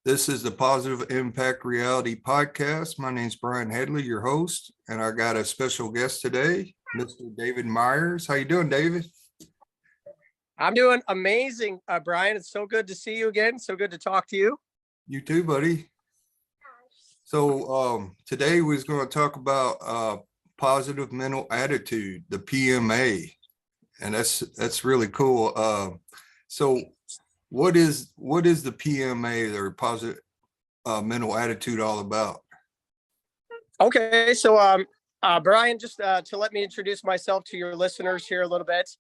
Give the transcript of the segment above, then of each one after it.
This is the Positive Impact Reality Podcast. My name is Brian Headley, your host, and I got a special guest today, Mr. David Meyers. How you doing, David? I'm doing amazing, Brian. It's so good to see you again. So good to talk to you. You too, buddy. So today we're going to talk about positive mental attitude, the PMA, and that's really cool. So what is the PMA, or positive mental attitude, all about? Okay, so Brian, just to let me introduce myself to your listeners here a little bit.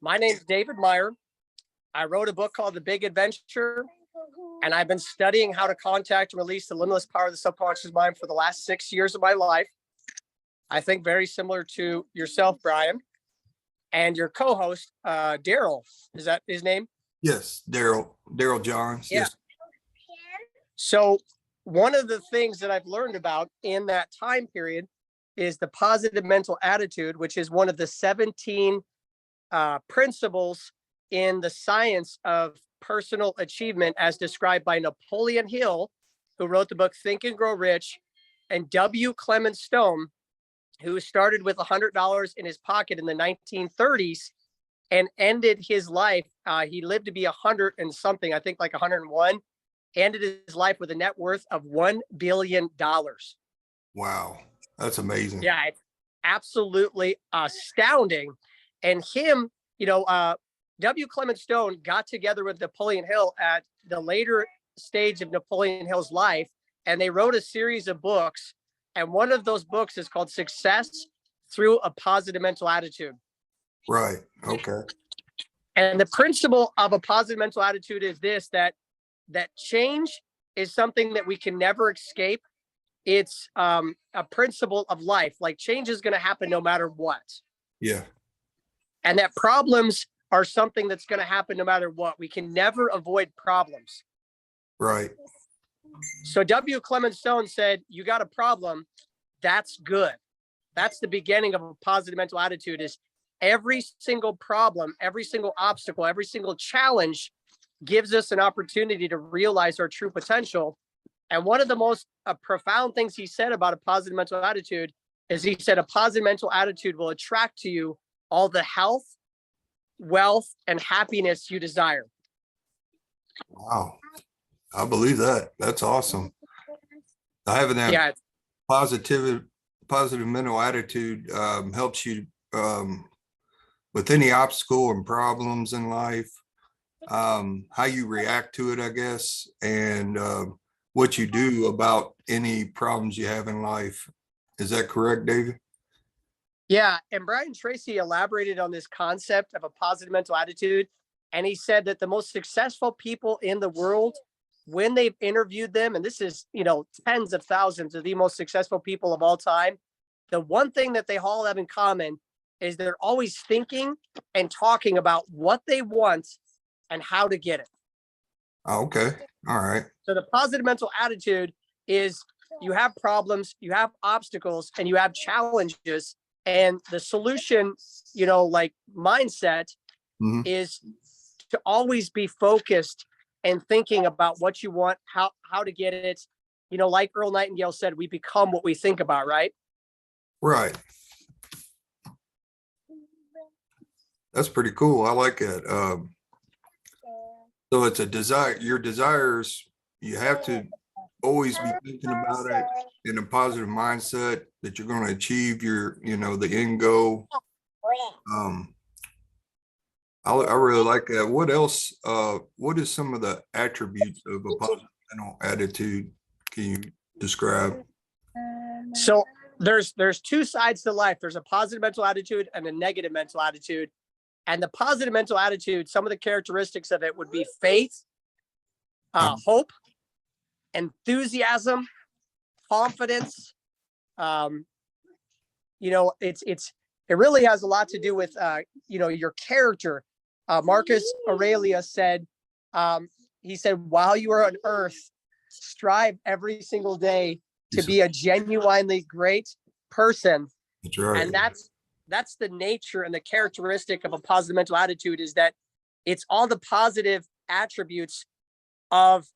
My name is David Meyers. I wrote a book called The Big Adventure, and I've been studying how to contact and release the limitless power of the subconscious mind for the last 6 years of my life. I think very similar to yourself, Brian, and your co-host, Darrell. Is that his name? Yes, Darrell Johns. Yeah. Yes. So one of the things that I've learned about in that time period is the positive mental attitude, which is one of the 17 principles in the science of personal achievement as described by Napoleon Hill, who wrote the book Think and Grow Rich, and W. Clement Stone, who started with $100 in his pocket in the 1930s and ended his life. He lived to be 100 and something, I think like 101, ended his life with a net worth of $1 billion. Wow, that's amazing. Yeah, it's absolutely astounding. And him, W. Clement Stone got together with Napoleon Hill at the later stage of Napoleon Hill's life, and they wrote a series of books. And one of those books is called Success Through a Positive Mental Attitude. Right. Okay. And the principle of a positive mental attitude is this, that change is something that we can never escape. It's a principle of life. Like, change is going to happen no matter what. Yeah. And that problems are something that's going to happen no matter what. We can never avoid problems. Right. So W. Clement Stone said, you got a problem, that's good. That's the beginning of a positive mental attitude. Is every single problem, every single obstacle, every single challenge gives us an opportunity to realize our true potential. And one of the most profound things he said about a positive mental attitude is he said a positive mental attitude will attract to you all the health, wealth, and happiness you desire. Wow. I believe that. That's awesome. Having that positive mental attitude helps you with any obstacle and problems in life, how you react to it, I guess, and what you do about any problems you have in life. Is that correct, David? Yeah, and Brian Tracy elaborated on this concept of a positive mental attitude, and he said that the most successful people in the world, when they've interviewed them, and this is, tens of thousands of the most successful people of all time, the one thing that they all have in common is they're always thinking and talking about what they want and how to get it. Okay. All right. So the positive mental attitude is you have problems, you have obstacles, and you have challenges. And the solution, mindset is to always be focused and thinking about what you want, how to get it. Like Earl Nightingale said, we become what we think about, right? Right. That's pretty cool. I like it. So it's a desire, your desires, you have to always be thinking about it in a positive mindset that you're going to achieve your, the end goal. I really like that. What else? What is some of the attributes of a positive mental attitude? Can you describe? So there's two sides to life. There's a positive mental attitude and a negative mental attitude. And the positive mental attitude, some of the characteristics of it would be faith, hope, enthusiasm, confidence. It really has a lot to do with your character. Marcus Aurelius said, he said, while you are on earth, strive every single day to be a genuinely great person. That's right. And that's the nature and the characteristic of a positive mental attitude, is that it's all the positive attributes of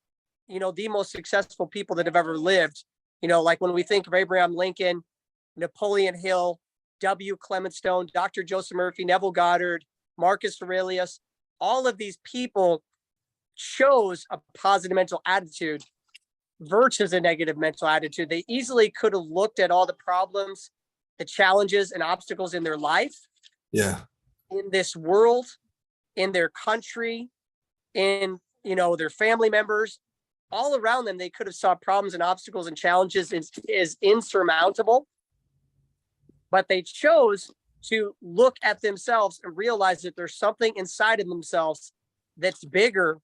the most successful people that have ever lived. Like when we think of Abraham Lincoln, Napoleon Hill, W. Clement Stone, Dr. Joseph Murphy, Neville Goddard, Marcus Aurelius, all of these people chose a positive mental attitude versus a negative mental attitude. They easily could have looked at all the problems, the challenges and obstacles in their life, in this world, in their country, in their family members, all around them. They could have saw problems and obstacles and challenges as insurmountable, but they chose to look at themselves and realize that there's something inside of themselves that's bigger,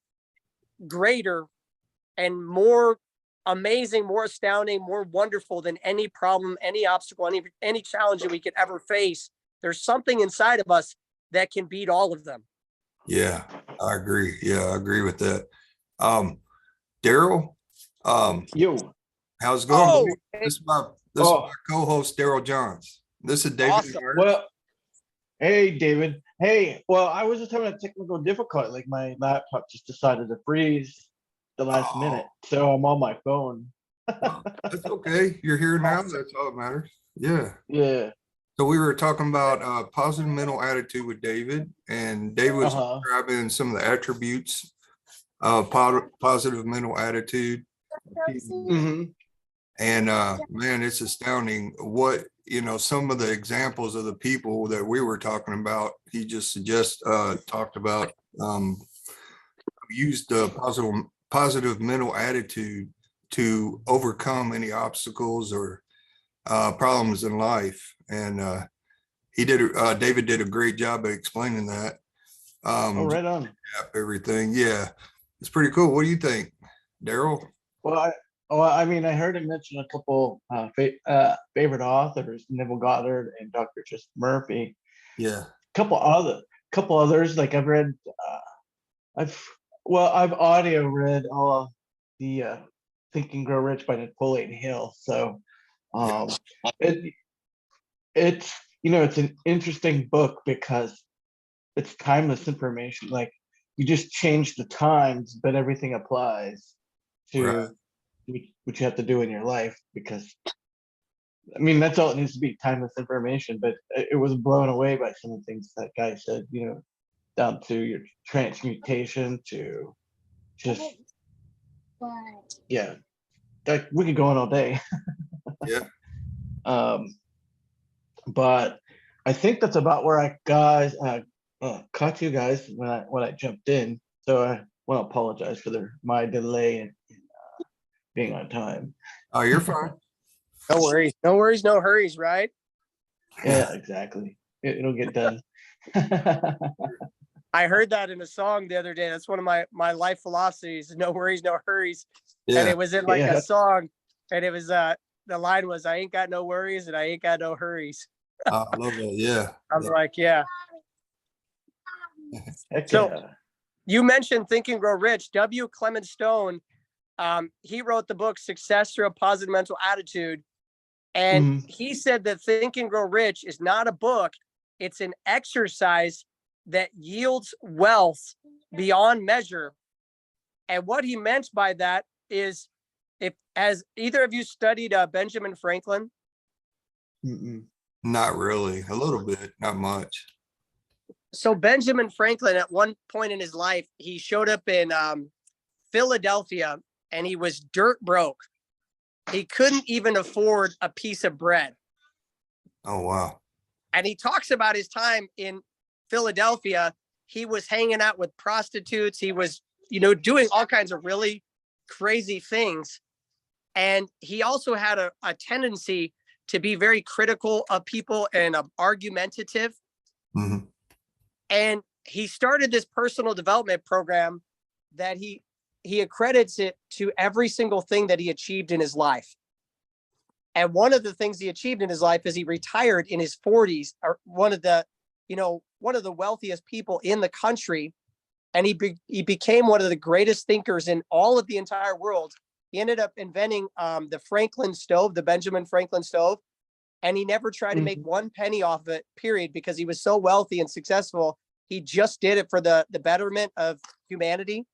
greater, and more amazing, more astounding, more wonderful than any problem, any obstacle, any challenge that we could ever face. There's something inside of us that can beat all of them. Yeah, I agree. Yeah, I agree with that. Darrell, yo, how's it going? Hey. This is my co-host, Darrell Johns. This is David. Awesome. Well, hey, David. Hey, well, I was just having a technical difficulty. Like my laptop just decided to freeze the last minute, so I'm on my phone. That's okay. You're here now. That's all that matters. Yeah. Yeah. So we were talking about positive mental attitude with David, and David was describing some of the attributes of positive mental attitude. Mm-hmm. And man, it's astounding what, some of the examples of the people that we were talking about, he just talked about, used the positive mental attitude to overcome any obstacles or problems in life. And David did a great job at explaining that. Right on. Everything. Yeah. It's pretty cool. What do you think, Darrell? Well, I mean, I heard him mention a couple favorite authors, Neville Goddard and Dr. Joseph Murphy. Yeah. Couple others. Like I've read, I've audio read all the Think and Grow Rich by Napoleon Hill. So it's an interesting book because it's timeless information. Like you just change the times, but everything applies to what you have to do in your life, because I mean, that's all it needs to be, timeless information. But it was blown away by some of the things that guy said, down to your transmutation to just, yeah, like we could go on all day. Yeah. But I think that's about where I caught you guys when I jumped in. So I want to apologize for my delay in being on time. Oh, you're fine. No worries, no hurries, right? Yeah, exactly. It'll get done. I heard that in a song the other day. That's one of my life philosophies. No worries, no hurries. Yeah. And it was in a song, and it was the line was, "I ain't got no worries and I ain't got no hurries." I love that. Yeah. I was like, yeah. So you mentioned Think and Grow Rich. W. Clement Stone, he wrote the book Success Through a Positive Mental Attitude. And he said that Think and Grow Rich is not a book. It's an exercise that yields wealth beyond measure. And what he meant by that is, has either of you studied Benjamin Franklin? Not really. A little bit, not much. So Benjamin Franklin, at one point in his life, he showed up in Philadelphia, and he was dirt broke. He couldn't even afford a piece of bread. Oh, wow. And he talks about his time in Philadelphia. He was hanging out with prostitutes. He was, doing all kinds of really crazy things. And he also had a tendency to be very critical of people and argumentative. Mm-hmm. And he started this personal development program that he accredits it to every single thing that he achieved in his life. And one of the things he achieved in his life is he retired in his 40s, or one of the wealthiest people in the country. And he became one of the greatest thinkers in all of the entire world. He ended up inventing the Franklin stove, the Benjamin Franklin stove. And he never tried to make one penny off of it, period, because he was so wealthy and successful. He just did it for the betterment of humanity.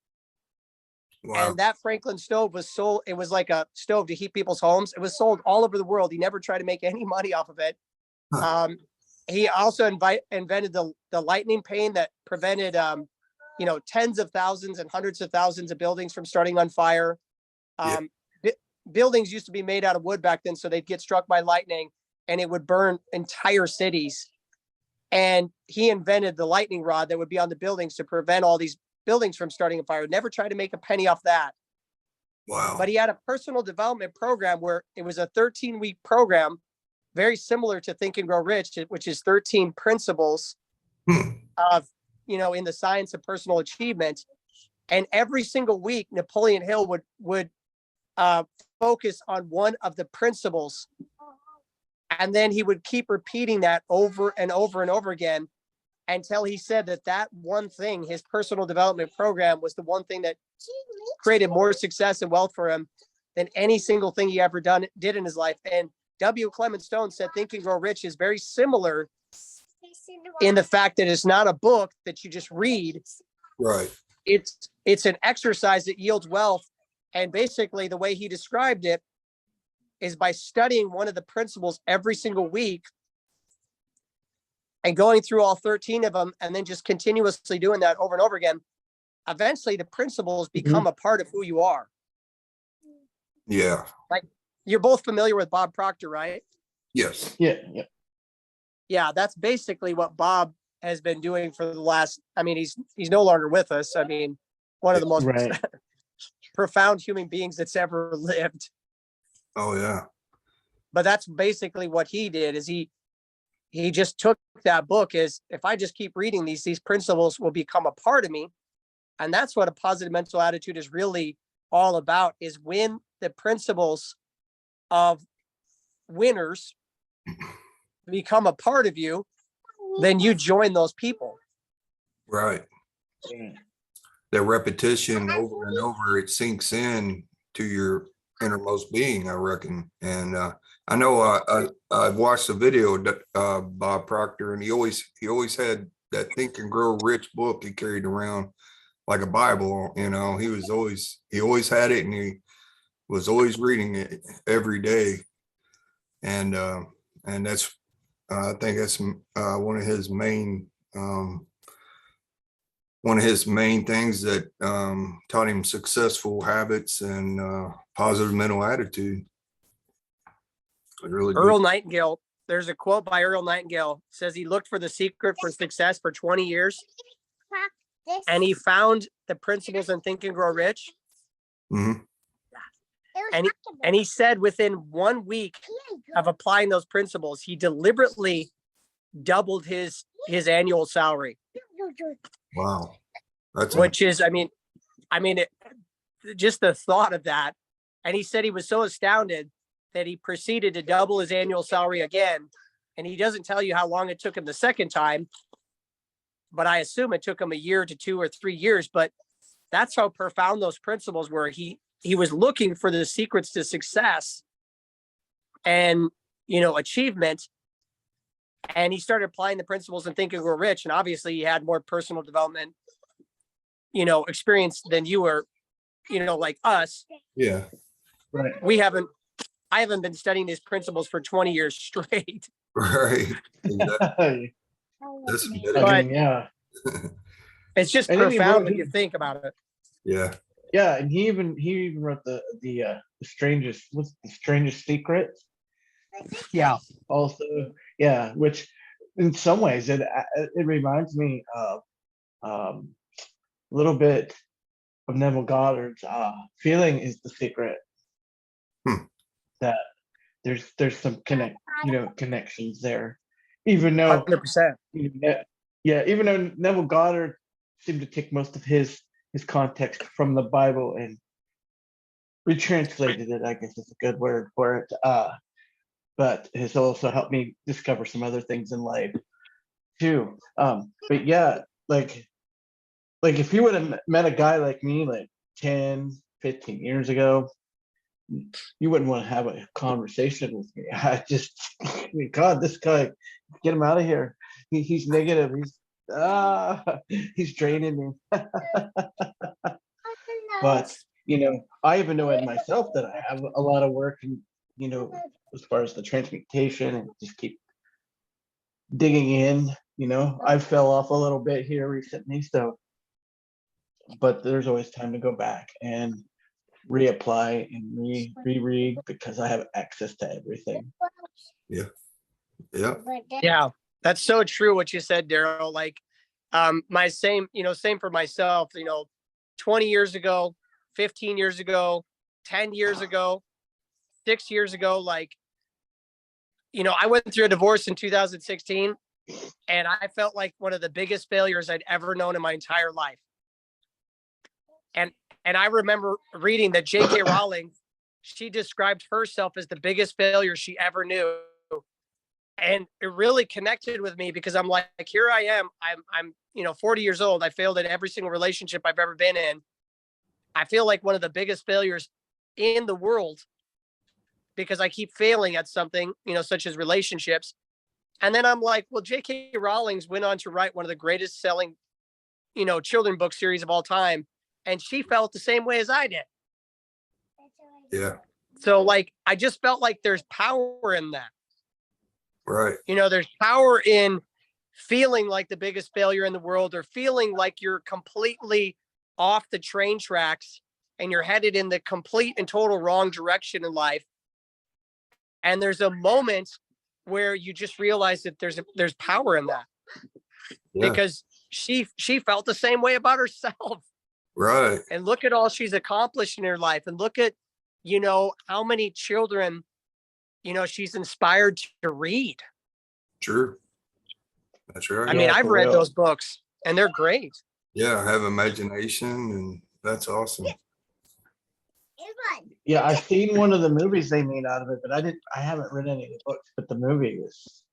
Wow. And that Franklin stove was sold. It was like a stove to heat people's homes. It was sold all over the world. He never tried to make any money off of it. Huh. He also invented the lightning pane that prevented, tens of thousands and hundreds of thousands of buildings from starting on fire. Yeah. Buildings used to be made out of wood back then, so they'd get struck by lightning and it would burn entire cities. And he invented the lightning rod that would be on the buildings to prevent all these buildings from starting a fire. Never tried to make a penny off that. Wow. But he had a personal development program where it was a 13-week program, very similar to Think and Grow Rich, which is 13 principles of, in the science of personal achievement. And every single week, Napoleon Hill would focus on one of the principles. And then he would keep repeating that over and over and over again until he said that one thing, his personal development program, was the one thing that created more success and wealth for him than any single thing he ever did in his life. And W. Clement Stone said Think and Grow Rich is very similar in the fact that it's not a book that you just read. Right. It's an exercise that yields wealth. And basically the way he described it is by studying one of the principles every single week and going through all 13 of them and then just continuously doing that over and over again. Eventually the principles become a part of who you are. Yeah. Like, you're both familiar with Bob Proctor, right? Yes. Yeah. Yeah, that's basically what Bob has been doing for the last, he's no longer with us. One of the most profound human beings that's ever lived. Oh yeah. But that's basically what he did, is he just took that book as, if I just keep reading these principles will become a part of me. And that's what a positive mental attitude is really all about, is when the principles of winners become a part of you, then you join those people. Right. The repetition over and over, it sinks in to your innermost being, I reckon. And I know I've watched the video of Bob Proctor, and he always had that Think and Grow Rich book he carried around like a Bible. He always had it, and he was always reading it every day. And that's I think that's one of his main things that taught him successful habits and positive mental attitude. Really Earl Nightingale, there's a quote by Earl Nightingale, says he looked for the secret for success for 20 years and he found the principles in Think and Grow Rich. Mm-hmm. And he said within 1 week of applying those principles, he deliberately doubled his annual salary. Wow. Which is, just the thought of that. And he said he was so astounded that he proceeded to double his annual salary again. And he doesn't tell you how long it took him the second time, but I assume it took him a year to 2 or 3 years. But that's how profound those principles were. He was looking for the secrets to success and, achievement. And he started applying the principles and Think and Grow Rich. And obviously he had more personal development, experience than you were, like us. Yeah. Right. I haven't been studying these principles for 20 years straight. Right. Exactly. But yeah. It's just profound when you think about it. Yeah. Yeah, and he even wrote the strangest secret. Yeah. Also, yeah, which in some ways it reminds me of a little bit of Neville Goddard's feeling is the secret. That there's some connections there, even though 100%. Even though Neville Goddard seemed to take most of his context from the Bible and retranslated it, I guess is a good word for it. But has also helped me discover some other things in life too. But yeah, like if you would have met a guy like me like 10, 15 years ago, you wouldn't want to have a conversation with me. God, this guy, get him out of here. He's negative. He's draining me. But I even know in myself that I have a lot of work, and as far as the transmutation, and just keep digging in. I fell off a little bit here recently, but there's always time to go back and reapply and reread because I have access to everything. Yeah. Yeah. Yeah, that's so true what you said, Darrell. Like, same for myself, 20 years ago, 15 years ago, 10 years ago, 6 years ago, like, I went through a divorce in 2016, and I felt like one of the biggest failures I'd ever known in my entire life. And I remember reading that J.K. Rowling, she described herself as the biggest failure she ever knew. And it really connected with me because I'm like, here I am. I'm 40 years old. I failed in every single relationship I've ever been in. I feel like one of the biggest failures in the world because I keep failing at something, such as relationships. And then I'm like, well, J.K. Rowling's went on to write one of the greatest selling, children book series of all time. And she felt the same way as I did. Yeah. So like, I just felt like there's power in that. Right. There's power in feeling like the biggest failure in the world, or feeling like you're completely off the train tracks and you're headed in the complete and total wrong direction in life. And there's a moment where you just realize that there's power in that. Yeah. Because she felt the same way about herself. Right. And look at all she's accomplished in her life, and look at, how many children, she's inspired to read. True. That's right. I mean, I've read those books and they're great. Yeah, I have imagination, and that's awesome. Yeah, I've seen one of the movies they made out of it, but I haven't read any of the books, but the movie was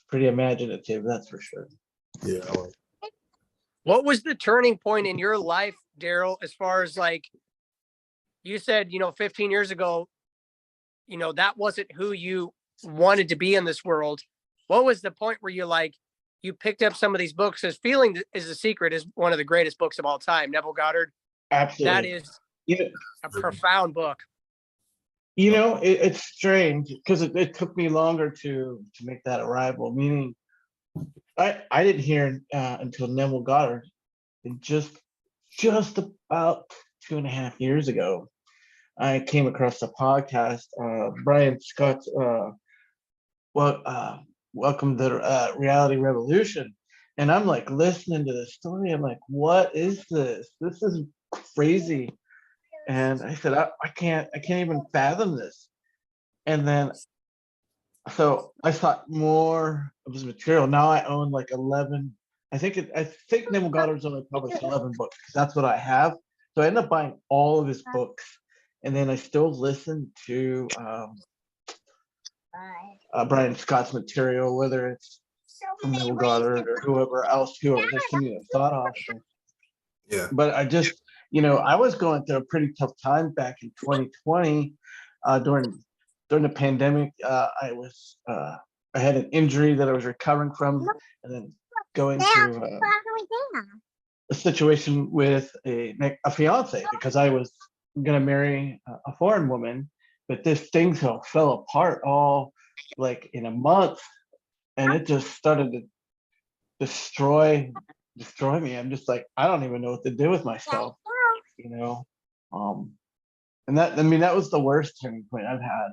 pretty imaginative, that's for sure. Yeah. What was the turning point in your life, Darrell, as far as like you said, 15 years ago, that wasn't who you wanted to be in this world. What was the point where you picked up some of these books? As Feeling is a Secret is one of the greatest books of all time. Neville Goddard. Absolutely. That is a profound book. It's strange because it took me longer to make that arrival, meaning I didn't hear until Neville Goddard, and just about 2.5 years ago, I came across a podcast, Brian Scott's Welcome to Reality Revolution. And I'm like listening to the story. I'm like, what is this? This is crazy. And I said, I can't even fathom this. And then, so I thought more of his material. Now I own like 11. I think Neville Goddard's only published 11 books because that's what I have. So I ended up buying all of his books. And then I still listen to Brian Scott's material, whether it's from Neville Goddard or whoever they're sending a thought off. Yeah. But I just, I was going through a pretty tough time back in 2020 during the pandemic. I had an injury that I was recovering from, and then going through a situation with a fiance because I was going to marry a foreign woman, but this thing fell apart all like in a month, and it just started to destroy me. I'm just like, I don't even know what to do with myself, and that was the worst turning point I've had.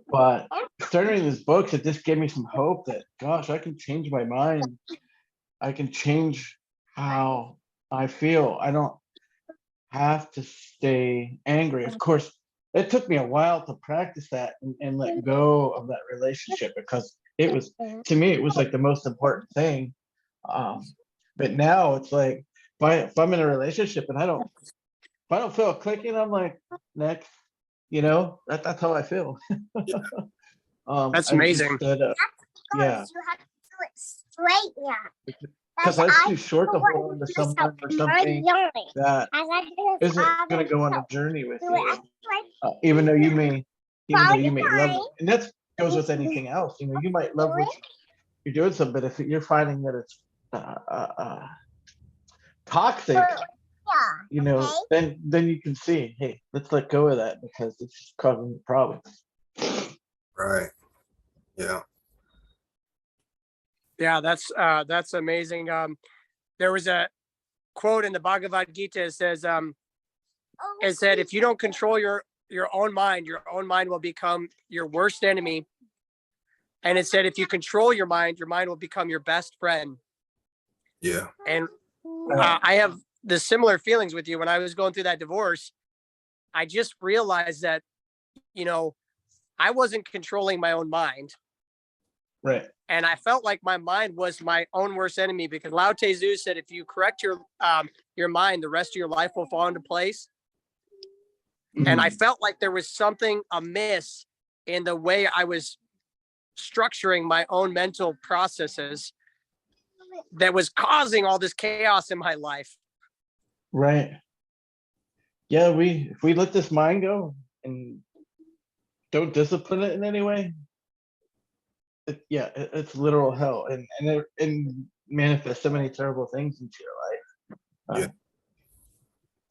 But starting these books, it just gave me some hope that, gosh, I can change my mind. I can change how I feel. I don't have to stay angry. Of course, it took me a while to practice that and let go of that relationship, because to me, it was like the most important thing. But now it's like, if I'm in a relationship and if I don't feel clicking, I'm like, next, that's how I feel. That's amazing. Yeah. You have to do it straight now. Because I was too short to hold on to someone or something that isn't going to go on a journey with you, even though you may love it. And that goes with anything else. You might love what you're doing, but if you're finding that it's toxic, Yeah. Okay. then you can see, hey, let's let go of that because it's just causing problems. Right. Yeah. Yeah, that's amazing. There was a quote in the Bhagavad Gita that says, it said, if you don't control your own mind will become your worst enemy. And it said, if you control your mind will become your best friend. Yeah. And I have the similar feelings with you. When I was going through that divorce, I just realized that, I wasn't controlling my own mind. Right. And I felt like my mind was my own worst enemy, because Lao Tzu said, if you correct your mind, the rest of your life will fall into place. Mm-hmm. And I felt like there was something amiss in the way I was structuring my own mental processes that was causing all this chaos in my life. Right. Yeah, if we let this mind go and don't discipline it in any way, it's literal hell, and it manifests so many terrible things into your life.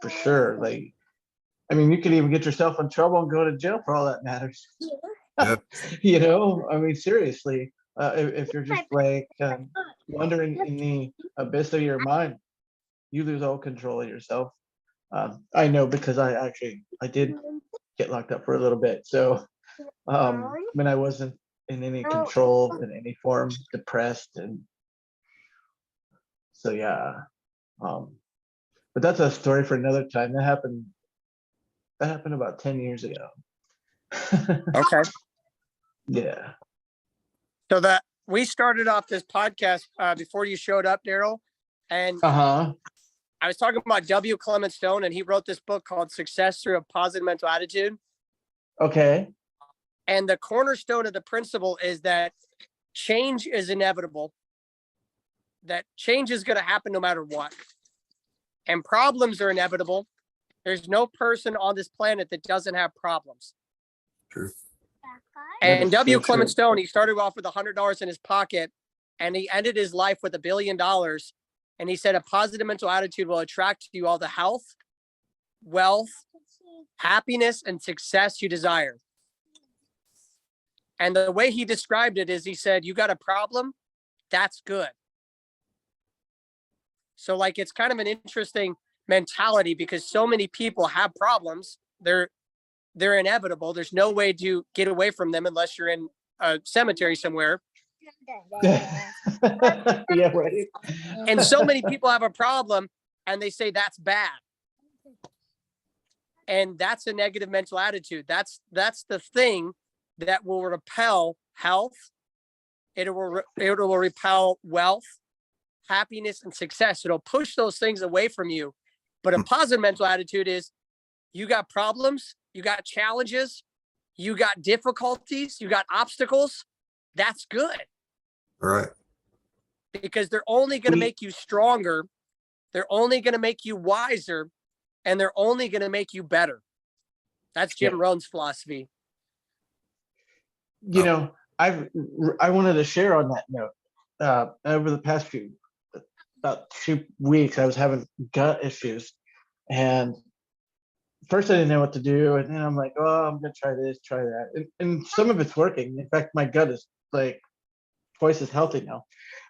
For sure. Like, I mean, you could even get yourself in trouble and go to jail for all that matters. Yep. I mean, seriously, if you're just like wandering in the abyss of your mind, you lose all control of yourself. I know, because I did get locked up for a little bit. So when I wasn't in any control in any form, depressed, and so yeah. But that's a story for another time. That happened about 10 years ago. Okay. Yeah. So that we started off this podcast before you showed up, Darrell, and I was talking about W. Clement Stone, and he wrote this book called Success Through a Positive Mental Attitude. Okay. And the cornerstone of the principle is that change is inevitable, that change is going to happen no matter what. And problems are inevitable. There's no person on this planet that doesn't have problems. True. And W. Clement Stone, he started off with $100 in his pocket, and he ended his life with $1 billion. And he said, a positive mental attitude will attract to you all the health, wealth, happiness, and success you desire. And the way he described it is, he said, you got a problem? That's good. So like, it's kind of an interesting mentality, because so many people have problems. They're inevitable. There's no way to get away from them unless you're in a cemetery somewhere. Yeah, right. And so many people have a problem and they say that's bad. And that's a negative mental attitude. That's the thing that will repel health. It will repel wealth, happiness, and success. It'll push those things away from you. But a positive mental attitude is, you got problems, you got challenges, you got difficulties, you got obstacles. That's good. Right. Because they're only going to make you stronger. They're only going to make you wiser, and they're only going to make you better. That's Jim Rohn's philosophy. I wanted to share on that note. Over the past about 2 weeks, I was having gut issues, and first I didn't know what to do, and then I'm like, oh, I'm gonna try this, try that, and some of it's working. In fact, my gut is like twice as healthy now.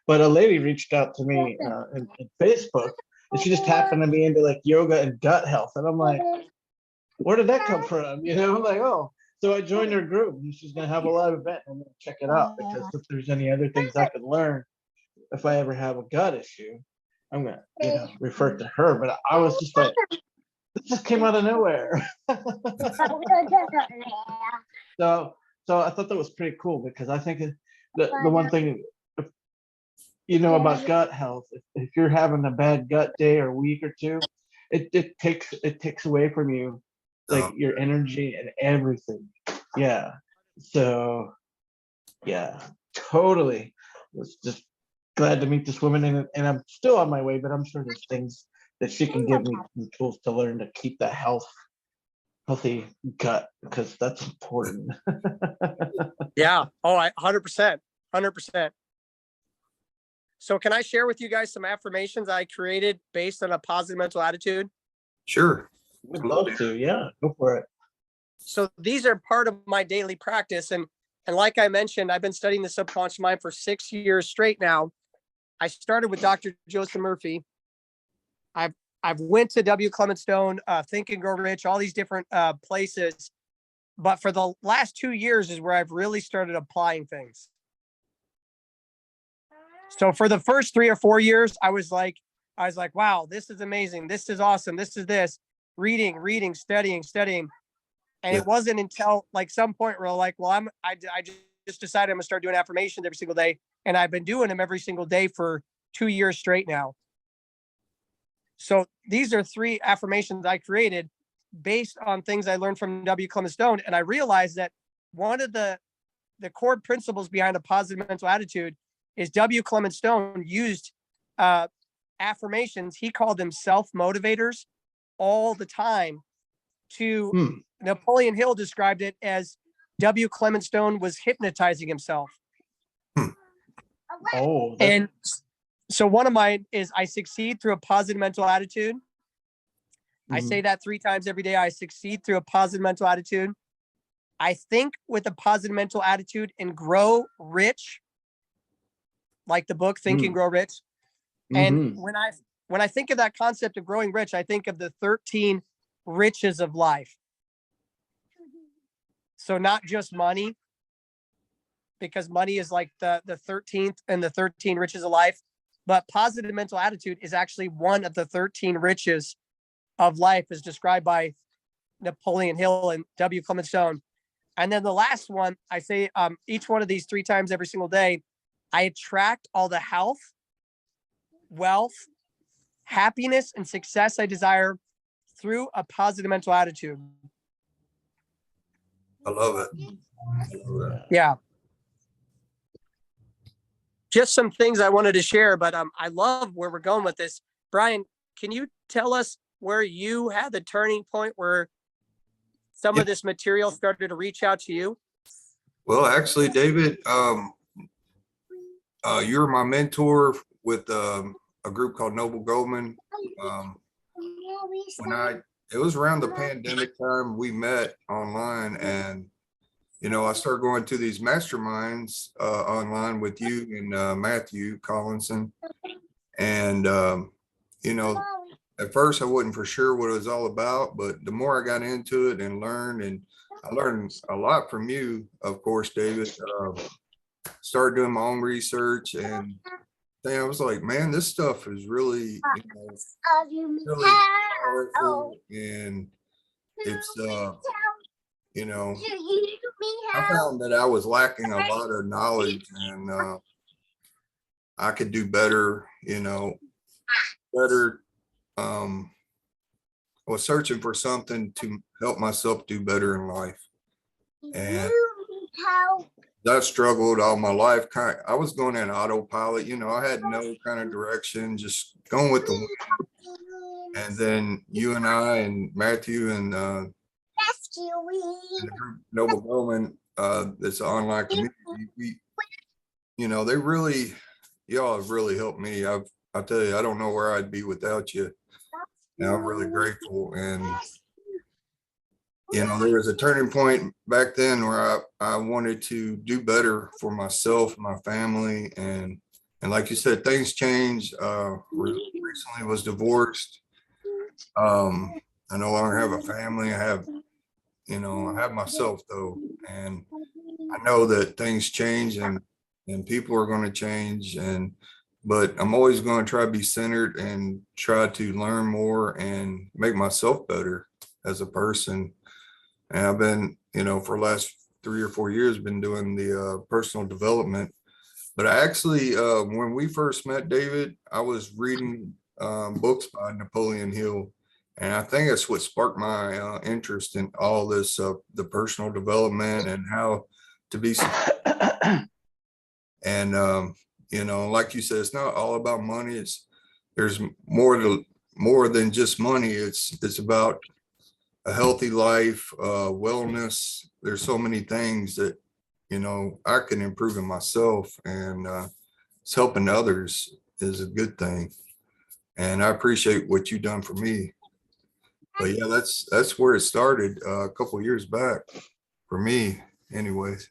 But a lady reached out to me in Facebook, and she just happened to be into like yoga and gut health, and I'm like, where did that come from? I'm like, oh. So I joined her group, and she's gonna have a live event. I'm gonna check it out, because if there's any other things I could learn if I ever have a gut issue, I'm gonna refer to her. But I was just like, this just came out of nowhere. So I thought that was pretty cool, because I think the one thing about gut health, if you're having a bad gut day or week or two, it takes away from you like your energy and everything. Yeah. So yeah, totally. Was just glad to meet this woman, and I'm still on my way, but I'm sure there's things that she can give me, some tools to learn to keep that healthy gut, because that's important. Yeah. Oh, 100%. 100%. So can I share with you guys some affirmations I created based on a positive mental attitude? Sure. Would love to. Yeah, go for it. So these are part of my daily practice. And like I mentioned, I've been studying the subconscious mind for 6 years straight now. I started with Dr. Joseph Murphy. I've went to W. Clement Stone, Think and Grow Rich, all these different places. But for the last 2 years is where I've really started applying things. So for the first 3 or 4 years, I was like, wow, this is amazing. This is awesome. This is this. Reading, studying. And it wasn't until like some point where like, well, I just decided I'm gonna start doing affirmations every single day. And I've been doing them every single day for 2 years straight now. So these are 3 affirmations I created based on things I learned from W. Clement Stone. And I realized that one of the core principles behind a positive mental attitude is W. Clement Stone used affirmations. He called them self-motivators all the time to Napoleon Hill described it as W. Clement Stone was hypnotizing himself. Oh, and so one of mine is I succeed through a positive mental attitude. I say that 3 times every day. I succeed through a positive mental attitude. I think with a positive mental attitude and grow rich, like the book Think and Grow Rich. And when I think of that concept of growing rich, I think of the 13 riches of life. So not just money, because money is like the 13th and the 13 riches of life, but positive mental attitude is actually one of the 13 riches of life as described by Napoleon Hill and W. Clement Stone. And then the last one, I say each one of these 3 times every single day, I attract all the health, wealth, happiness, and success I desire through a positive mental attitude. I love it. Yeah. Just some things I wanted to share, but I love where we're going with this. Brian, can you tell us where you had the turning point where some of this material started to reach out to you? Well, actually, David, you're my mentor with a group called Noble Goldman. It was around the pandemic time we met online, and I started going to these masterminds online with you and Matthew Collinson, and at first I wasn't for sure what it was all about, but the more I got into it and I learned a lot from you, of course, David. Started doing my own research, and then I was like, man, this stuff is really, really powerful, and it's, I found that I was lacking a lot of knowledge, and I could do better, better. I was searching for something to help myself do better in life, and I struggled all my life. I was going in autopilot, I had no kind of direction, just going with the wind. And then you and I and Matthew and the group Noble Goldman, this online community, they really, y'all have really helped me. I tell you, I don't know where I'd be without you. And I'm really grateful. And there was a turning point back then where I wanted to do better for myself, my family, and like you said, things changed. Recently was divorced. I no longer have a family. I have myself though, and I know that things change and people are going to change, but I'm always going to try to be centered and try to learn more and make myself better as a person. And I've been, for the last 3 or 4 years, been doing the personal development. But I actually, when we first met, David, I was reading books by Napoleon Hill. And I think that's what sparked my interest in all this, the personal development and how to be. And, like you said, it's not all about money. There's more than just money. It's about a healthy life, wellness. There's so many things that, I can improve in myself. And it's helping others is a good thing. And I appreciate what you've done for me. But yeah, that's where it started a couple of years back for me anyways.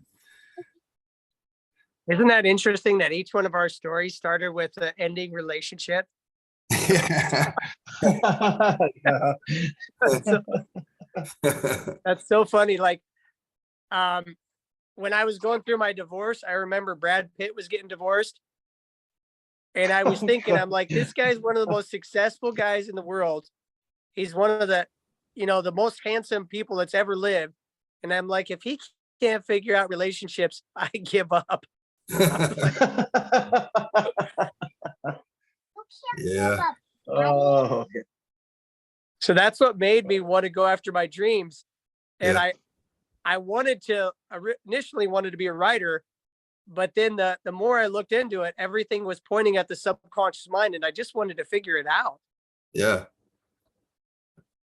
Isn't that interesting that each one of our stories started with an ending relationship? Yeah. Yeah. That's so funny. Like, when I was going through my divorce, I remember Brad Pitt was getting divorced. And I was thinking, I'm like, this guy's one of the most successful guys in the world. He's one of the, the most handsome people that's ever lived. And I'm like, if he can't figure out relationships, I give up. Yeah. Oh, So that's what made me want to go after my dreams. And Yeah. I initially wanted to be a writer, but then the more I looked into it, everything was pointing at the subconscious mind, and I just wanted to figure it out. Yeah.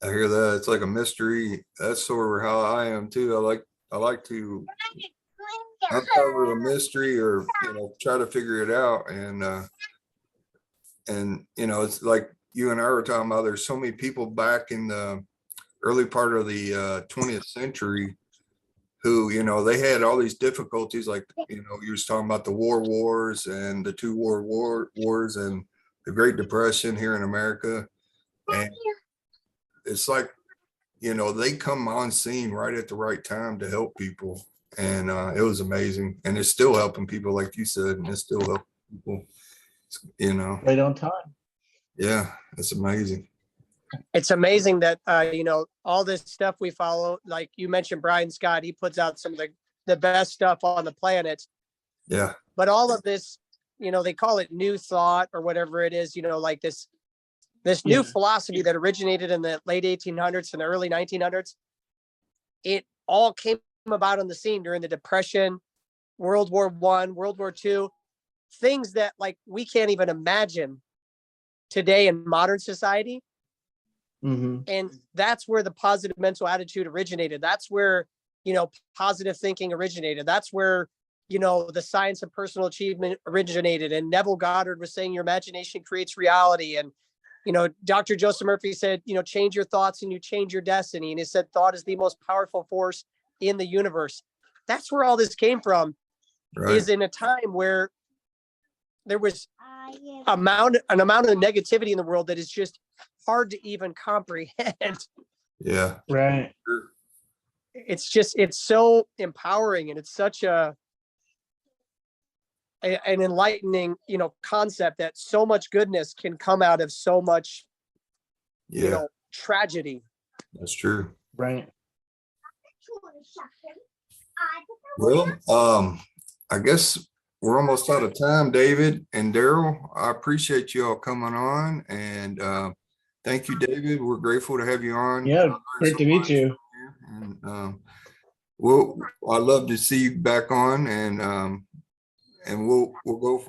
I hear that. It's like a mystery. That's sort of how I am too. I like to uncover a mystery or try to figure it out. And it's like you and I were talking about, there's so many people back in the early part of the 20th century who, they had all these difficulties, like, you was talking about the wars and the two world wars and the Great Depression here in America. And it's like, they come on scene right at the right time to help people. And it was amazing. And it's still helping people, like you said, and it's still helping people, right on time. Yeah, it's amazing. It's amazing that, all this stuff we follow, like you mentioned, Brian Scott, he puts out some of the best stuff on the planet. Yeah. But all of this, they call it new thought or whatever it is, like this new philosophy that originated in the late 1800s and the early 1900s. It all came about on the scene during the Depression, World War I, World War II, things that like we can't even imagine today in modern society. Mm-hmm. And that's where the positive mental attitude originated. That's where, positive thinking originated. That's where, the science of personal achievement originated. And Neville Goddard was saying your imagination creates reality. And, Dr. Joseph Murphy said, change your thoughts and you change your destiny. And he said, thought is the most powerful force in the universe. That's where all this came from, Right. is in a time where there was an amount of negativity in the world that is just hard to even comprehend. Yeah. Right. It's so empowering, and it's such an enlightening, concept that so much goodness can come out of so much, tragedy. That's true. Right. Well, I guess we're almost out of time, David and Darrell. I appreciate you all coming on, and thank you, David. We're grateful to have you on. Yeah, great to meet you. And I'd love to see you back on, and we'll go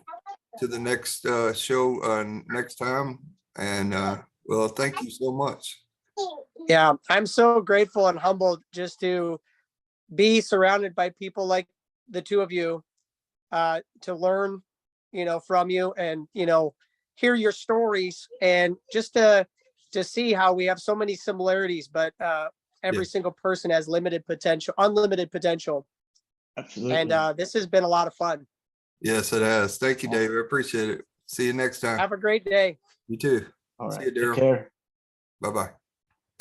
to the next show next time. And well, thank you so much. Yeah, I'm so grateful and humbled just to be surrounded by people like the two of you, to learn, from you, and, hear your stories, and just to see how we have so many similarities, but every single person has unlimited potential. Absolutely. And this has been a lot of fun. Yes, it has. Thank you, David. I appreciate it. See you next time. Have a great day. You too. All See right. you, Darrell. Take care. Bye-bye.